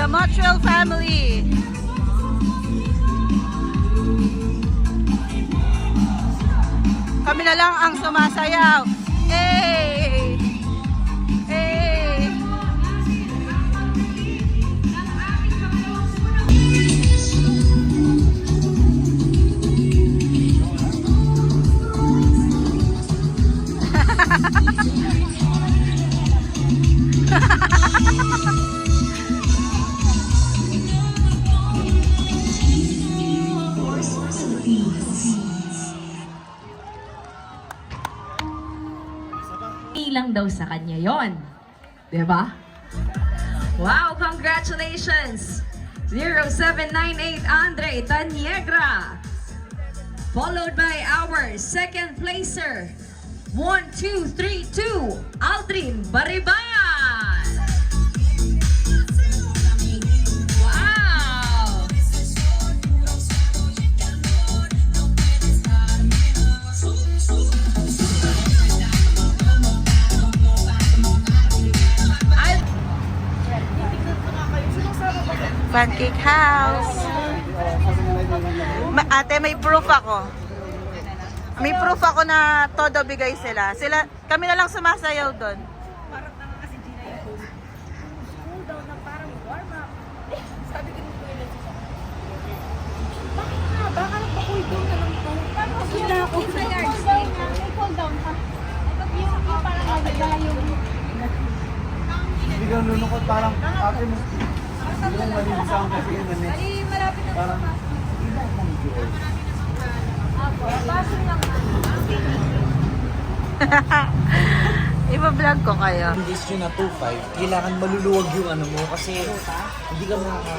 the Montreal family. Kami na lang ang sumasayaw. Hey! Hey! Ilang daw sa kanya yon, diba? Wow, congratulations! 0798 Andre Taniegra, followed by our second placer, 1232 Aldrin Bariban. Wow! Pancake House. Ate, may proof ako. May proof ako na todo bigay sila. Kami na lang sumasayaw doon. Parang kasi Gina yung host. Cool down na parang warm up. Sabi ko nito yun sa bakit nga? Baka nagpa-cool down na lang ito. Paano kasi na ako? Sa yardstick. May cool down pa. Yung parang nagdala yung... Hindi ka nunukot parang ate mo. Hindi lang malinis ako kasi ganun eh. Ay, malapit na Parang iba akong joy. Pasok lang. Iba-vlog ko kayo. Hindi yun na 2.5, kailangan maluluwag yung ano mo kasi hindi ka makaka...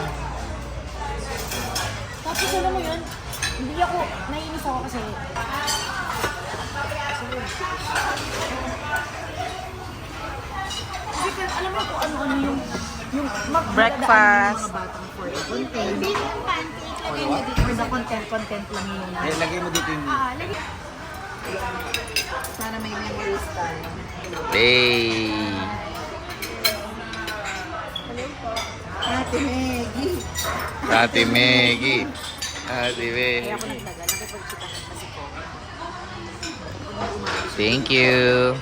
Tapos alam mo yun, hindi ako, naiinis ako kasi kasi alam mo kung ano-ano yung Breakfast. mga batang for a content. For the content lang yun. Lagay mo dito yung... Sana may memories tayo. Hey! Ate Meggie. Ate Meggie. Ate Meggie. Kaya ako nagtagal. Nakipagchika kasi ko. Thank you.